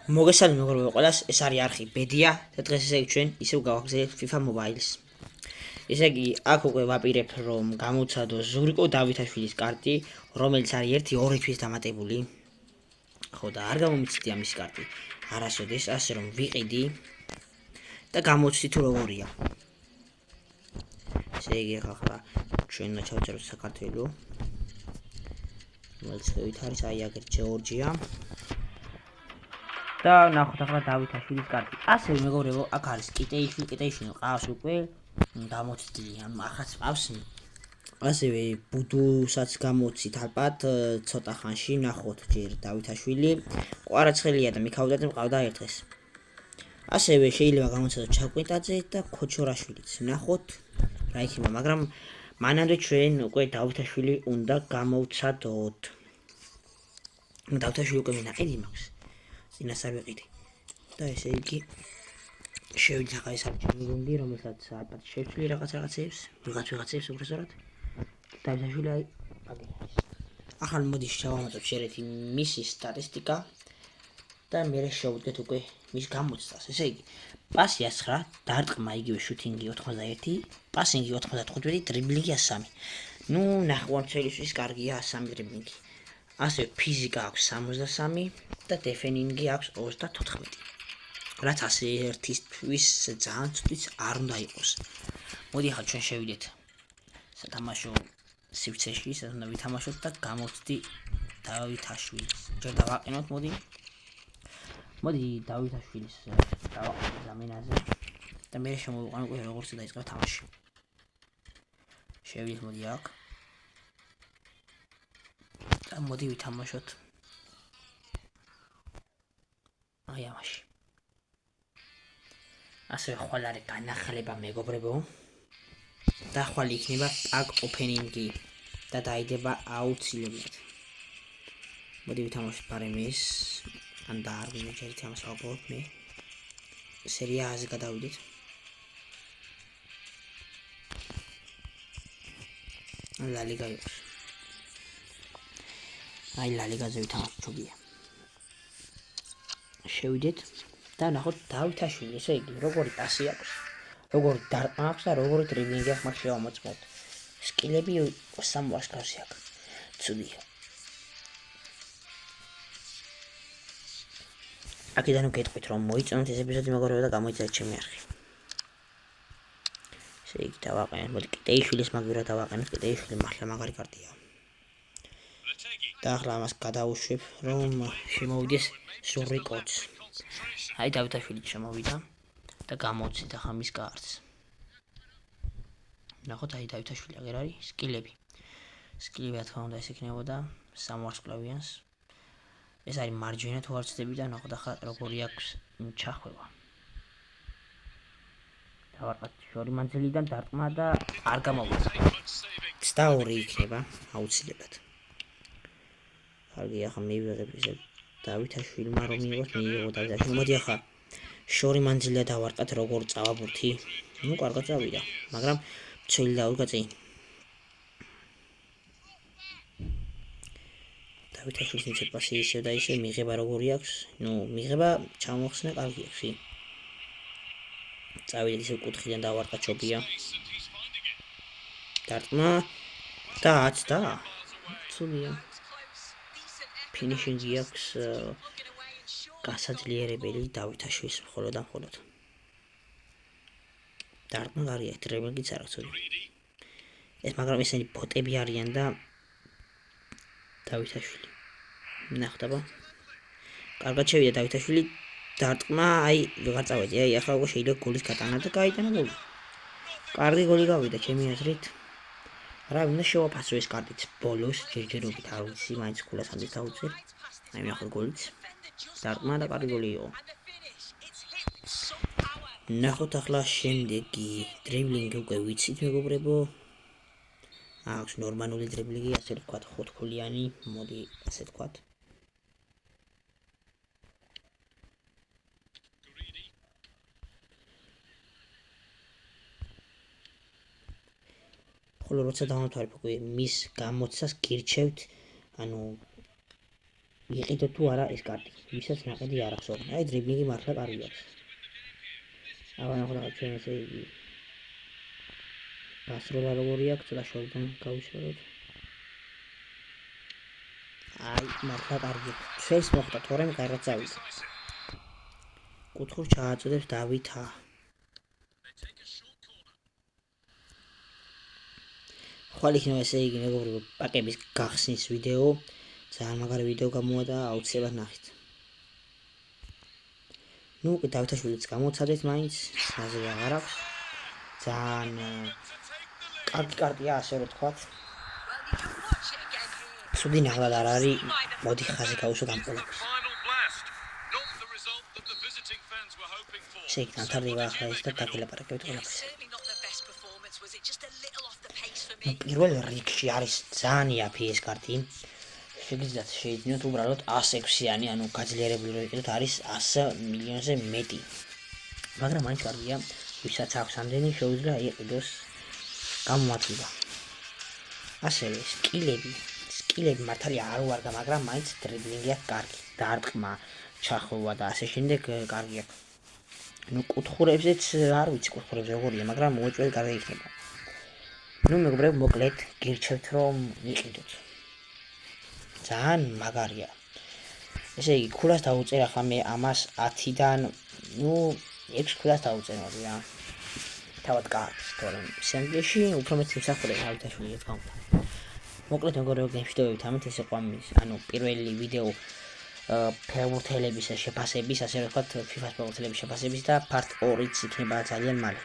მოგესალმებით მეგობრებო ყველას, ეს არის არხი ბედია და დღეს ესე იგი ჩვენ ისევ გავაგზავნებთ FIFA Mobile-ს. ესე იგი, აქ უკვე ვაპირებ რომ გამოვცადო ზურიკო დავითაშვილის კარტი, რომელიც არის 1-2 თვის დამატებული. ხო და არ გამომიცდია მის კარტი. არასოდეს, ასე რომ ვიყიდი და გამოვცდი თუ როგორია. ესე იგი, ახლა ჩვენ უნდა ჩავწეროთ საქართველო. რომელიც ხევით არის აი აგერ ჯეორჯია. და ნახოთ ახლა დავითაშვილის კარტი. ასევე მეგობრებო, აქ არის კიტეიშვილი ყავს უკვე გამოცდილი, ანუ ახაც ყავს. ასევე ბუდუსაც გამოცით ალბათ ცოტა ხანში, ნახოთ ჯერ დავითაშვილი. ყვარაცხელია და მიქაუტაძე მყავდა ერთხეს. ასევე შეიძლება გამოცადოთ ჩაკვეტაძე და ქოჩორაშვილიც. ნახოთ რა იქნება, მაგრამ მანამდე ჩვენ უკვე დავითაშვილი უნდა გამოვცადოთ. დავითაშვილი უკვე მინაყიდი მაქვს. წინასწარ ვიყიდი და ესე იგი შევიდეთ ახლა ეს არის ჩემი გუნდი, რომელსაც ალბათ შევცვლი რაღაცეებს, ვიღაცებს უბრალოდ დავითაშვილი აი აგერ არის. ახლა მოდიშ ჩავამატოთ შერეთი მისი სტატისტიკა და მე შევუდგეთ უკვე მის გამოცდას. ესე იგი პასი 109, დარტყმა იგივე შუთინგი 91, პასინგი 95, დრიბლინგი 103. ნუ ნახევარმცველისთვის კარგია 103 დრიბლინგი. ასევე ფიზიკა აქვს 63 და დეფენინგი აქვს 34. რაც ასე ერთისთვის ძალიან ცუდიც არ უნდა იყოს. მოდი ახლა ჩვენ შევიდეთ სათამაშო სივრცეში, სადაც უნდა ვითამაშოთ და გამოვცდი დავითაშვილის. ჯერ დავაყენოთ, მოდი დავითაშვილის დავაყენოთ ზამინაზე და მე შემოვიყვანო უკვე როგორც დაიწყო თამაში. შევიდეთ მოდი აქ. და მოდი ვითამაშოთ. აი ამაში. ასევე ხვალ არის განახლება მეგობრებო. და ხვალ იქნება პაკ ოპენინგი და დაიდება აუცილებლად. მოდი ვითამაშოთ პარემის ან და არ მინაჭერით ამას ვაპოვებ მე. სერია A-ზე გადავიდეთ. ლა ლიგა იყოს. აი ლა ლიგაზე ვითამაშოთ ჩობია. შევიდეთ და ნახოთ დავითაშვილი, ესე იგი, როგორი პასი აქვს, როგორი დარტყმა აქვს და როგორი დრიბლინგი აქვს, მას შევამოწმოთ. სკილები სამვარსკვლავსი აქვს. ცუდია. აქედან უკეთყვით რომ მოიწონოთ ეს ეპიზოდი მეგობრებო და გამოიწერეთ ჩემი არხი. ესე იგი დავაყენოთ, მოდი კიტეიშვილის მაგივრად დავაყენოთ, კიტეიშვილი მართლა მაგარი კარტია. და ახლა ამას გადავუშვებ რომ შემოვიდეს ზურიკოც. აი დავითაშვილი შემოვიდა და გამოვცით ახლა მის კარტს. ნახოთ აი დავითაშვილი აგერ არის სკილები. სკილები რა თქმა უნდა ეს იქნებოდა სამვარსკვლავიანს. ეს არის მარჯვენა თუ არ ვცდები და ნახოთ ახლა როგორი აქვს ჩახვევა. დავარყოთ შორი მანძილიდან დარტყმა და არ გამოვიდა. 22 იქნება აუცილებლად. კარგი, ახლა მივიღებ ისე დავითაშვილმა რომ მიიღო დავითაშვილი. მოდი ახლა შორი მანძილიდან დავარყათ როგორ წავაბურთი. ნუ კარგად წავიდა, მაგრამ მცველი დაუდგა წინ. დავითაშვილის მიცეთ პასი ისე და ისე მიღება როგორი აქვს. ნუ მიღება ჩამოხსნა კარგი აქვს. წავიდეთ ისე კუთხიდან დავარყა ჩობია. დარტყმა და 10 და ცუდია. ფინიშინგი აქვს გასაძლიერებელი დავითაშვილის მხოლოდ. დარტყმა გარია, დრიბლინგიც არ აქვს. ეს მაგრამ ესენი ბოტები არიან და დავითაშვილი. ნახტაბა. კარგად შევიდა დავითაშვილი. დარტყმა, აი ვეღარ წავედი. აი ახლა უკვე შეიძლება გოლის გატანა და გაიტანა გოლი. კარგი გოლი გავიდა ჩემი აზრით. რა უნდა შევაფასო ეს კარტიც ბოლოს ჯერჯერობით არ ვიცი, მაინც ქულას ამის დაუწერ. აი ნახოთ გოლიც. დარტყმა და კარგი გოლი იყო. ნახოთ ახლა შემდეგი დრიბლინგი უკვე ვიცით მეგობრებო. აქვს ნორმალური დრიბლინგი, ასე ვთქვათ, ხუთქულიანი, მოდი ასე ვთქვათ. ხოლო როცა დავამთავრებ უკვე მის გამოცდას გირჩევთ, ანუ იყიდოთ თუ არა ეს კარტი, ვისაც ნაყიდი არ აქვს ოღონდ. აი დრიბლინგი მართლა კარგი აქვს. აღარ ჩვენ ესე იგი გასროლა როგორი აქვს, ცოტა შორიდან გავისურვოთ. აი მართლა კარგი. ჩვენს მოხდა თორემ კარგად წავიდა. კუთხურ ჩააწოდებს დავითა. ხვალ იქნება ესე იგი მეგობრებო პაკების გახსნის ვიდეო. ძალიან მაგარი ვიდეო გამოვა აუცილებლად ნახეთ. ნუ დავითაშვილიც გამოცადეთ მაინც, აზრი აღარ აქვს. ძალიან კარგი კარტია ასე რომ თქვათ. ცუდი ნაღლად არ არის, მოდი ხაზი გავუსვათ ამ ყველაფერს. შეიძლება დამთავრდება ახლა ეს და დაგელაპარაკებთ ყველაფერს. პირველ რიგში არის ძალიან იაფი ეს კარტი. შეგიძლიათ შეიძინოთ უბრალოდ 106-იანი, ანუ გაძლიერებული რო იყიდოთ არის 100 მილიონზე მეტი. მაგრამ მაინც კარგია, ვისაც აქვს ამდენი შეუძლია იყიდოს გამომართლება. ასევე სკილები მართალია არ ვარგა, მაგრამ მაინც დრიბლინგი აქვს კარგი, დარტყმა, ჩახვევა და ასე შემდეგ კარგი აქვს. ნუ კუთხურებზეც არ ვიცი კუთხურებზე როგორია, მაგრამ მოეწვევი კარგი იქნება. ნუ მეგობრებო, მოკლედ გირჩევთ რომ იყიდოთ. ძალიან მაგარია. ესე იგი, ქულას დავუწერ ახლა მე ამას 10-დან, ნუ 6 ქულას დავუწერ რა. თავად კარგს, თორემ სენგეში უფრო მეტი მსახურე დავითაშვილი ეს გამოდა. მოკლედ მეგობრებო, გემშვიდობებით ამით ეს იყო ამის, ანუ პირველი ვიდეო ფეხბურთელების შეფასების, ასე რომ ვთქვათ, FIFA-ს ფეხბურთელების შეფასების და part 2-იც იქნება ძალიან მალე.